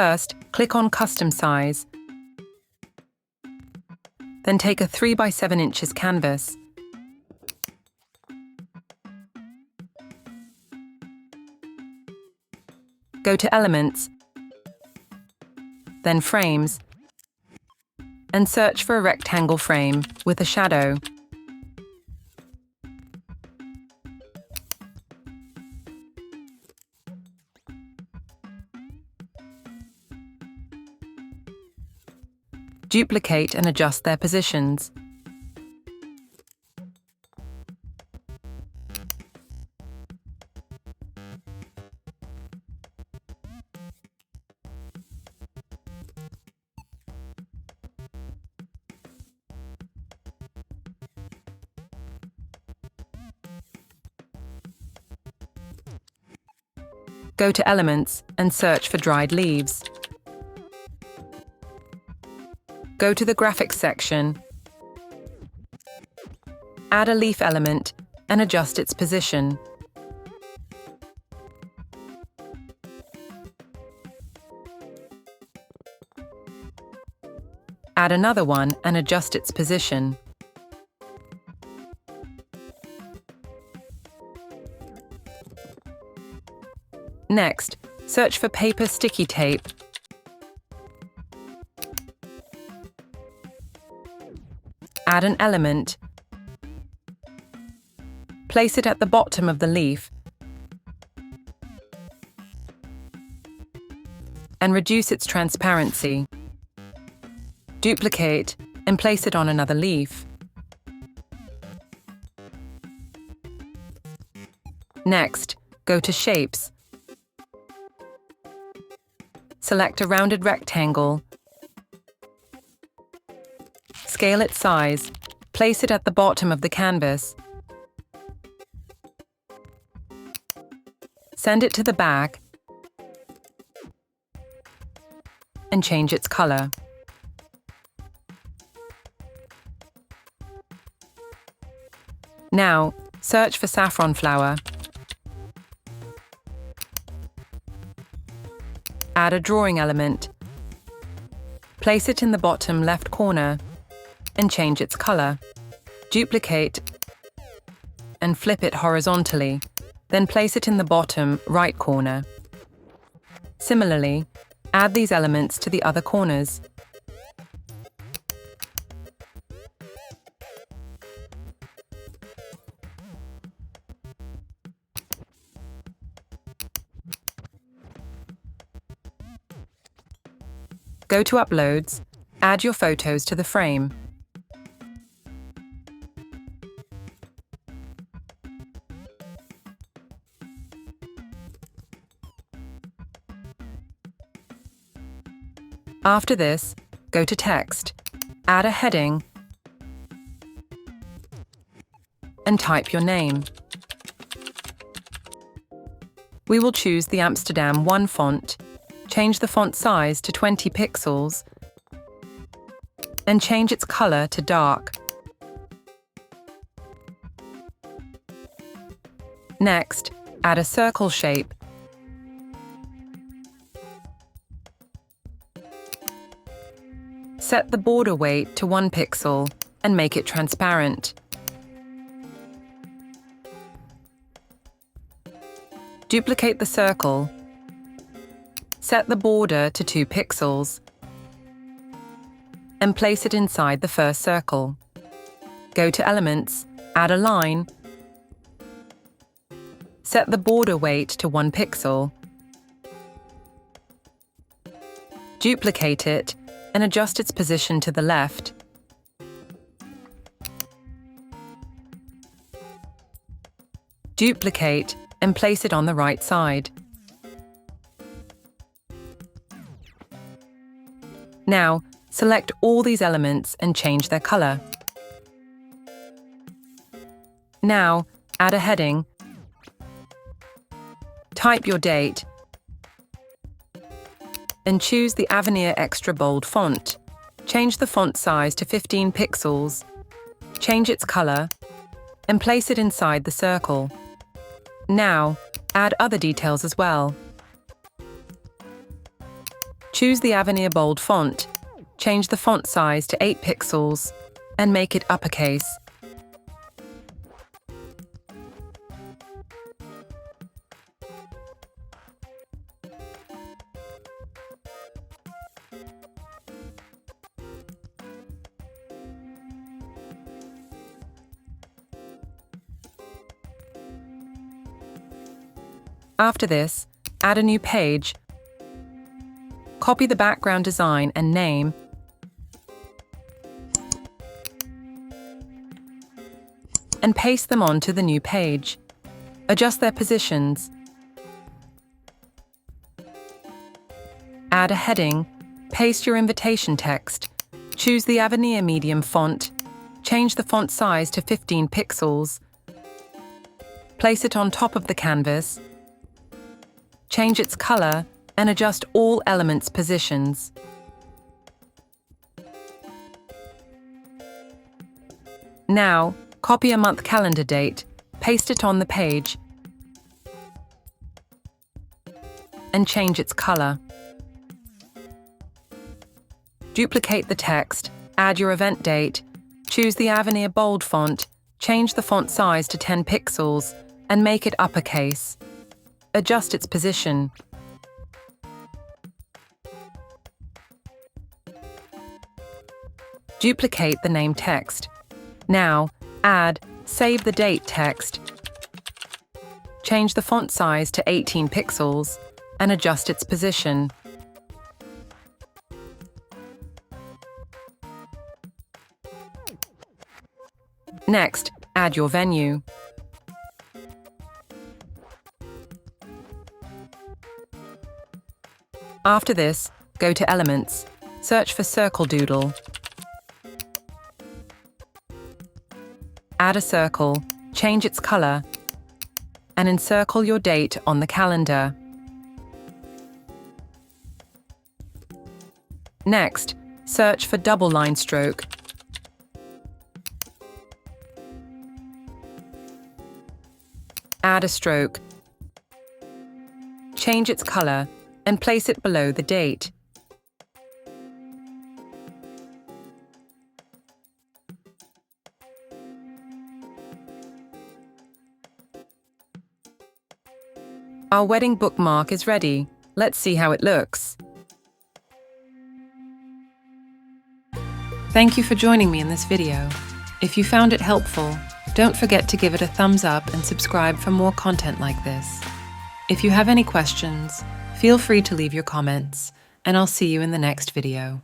First, click on Custom Size. Then take a 3 by 7 inches canvas. Go to Elements, then Frames, and search for a rectangle frame with a shadow. Duplicate and adjust their positions. Go to Elements and search for dried leaves. Go to the Graphics section. Add a leaf element and adjust its position. Add another one and adjust its position. Next, search for paper sticky tape. Add an element. Place it at the bottom of the leaf and reduce its transparency. Duplicate and place it on another leaf. Next, go to Shapes. Select a rounded rectangle. Scale its size. Place it at the bottom of the canvas. Send it to the back and change its color. Now, search for saffron flower. Add a drawing element. Place it in the bottom left corner and change its color. Duplicate and flip it horizontally, then place it in the bottom right corner. Similarly, add these elements to the other corners. Go to Uploads, add your photos to the frame. After this, go to Text, add a heading, and type your name. We will choose the Amsterdam 1 font. Change the font size to 20 pixels and change its color to dark. Next, add a circle shape. Set the border weight to 1 pixel and make it transparent. Duplicate the circle. Set the border to 2 pixels and place it inside the first circle. Go to Elements, add a line. Set the border weight to 1 pixel. Duplicate it and adjust its position to the left. Duplicate and place it on the right side. Now, select all these elements and change their color. Now, add a heading. Type your date and choose the Avenir Extra Bold font. Change the font size to 15 pixels, change its color, and place it inside the circle. Now, add other details as well. Choose the Avenir bold font, change the font size to 8 pixels, and make it uppercase. After this, add a new page. Copy the background design and name, and paste them onto the new page. Adjust their positions. Add a heading, paste your invitation text, choose the Avenir medium font, change the font size to 15 pixels, place it on top of the canvas, change its color, and adjust all elements' positions. Now, copy a month calendar date, paste it on the page, and change its color. Duplicate the text, add your event date, choose the Avenir bold font, change the font size to 10 pixels, and make it uppercase. Adjust its position. Duplicate the name text. Now, add Save the Date text. Change the font size to 18 pixels and adjust its position. Next, add your venue. After this, go to Elements, search for Circle Doodle. Add a circle, change its color, and encircle your date on the calendar. Next, search for Double Line Stroke. Add a stroke, change its color, and place it below the date. Our wedding bookmark is ready. Let's see how it looks. Thank you for joining me in this video. If you found it helpful, don't forget to give it a thumbs up and subscribe for more content like this. If you have any questions, feel free to leave your comments, and I'll see you in the next video.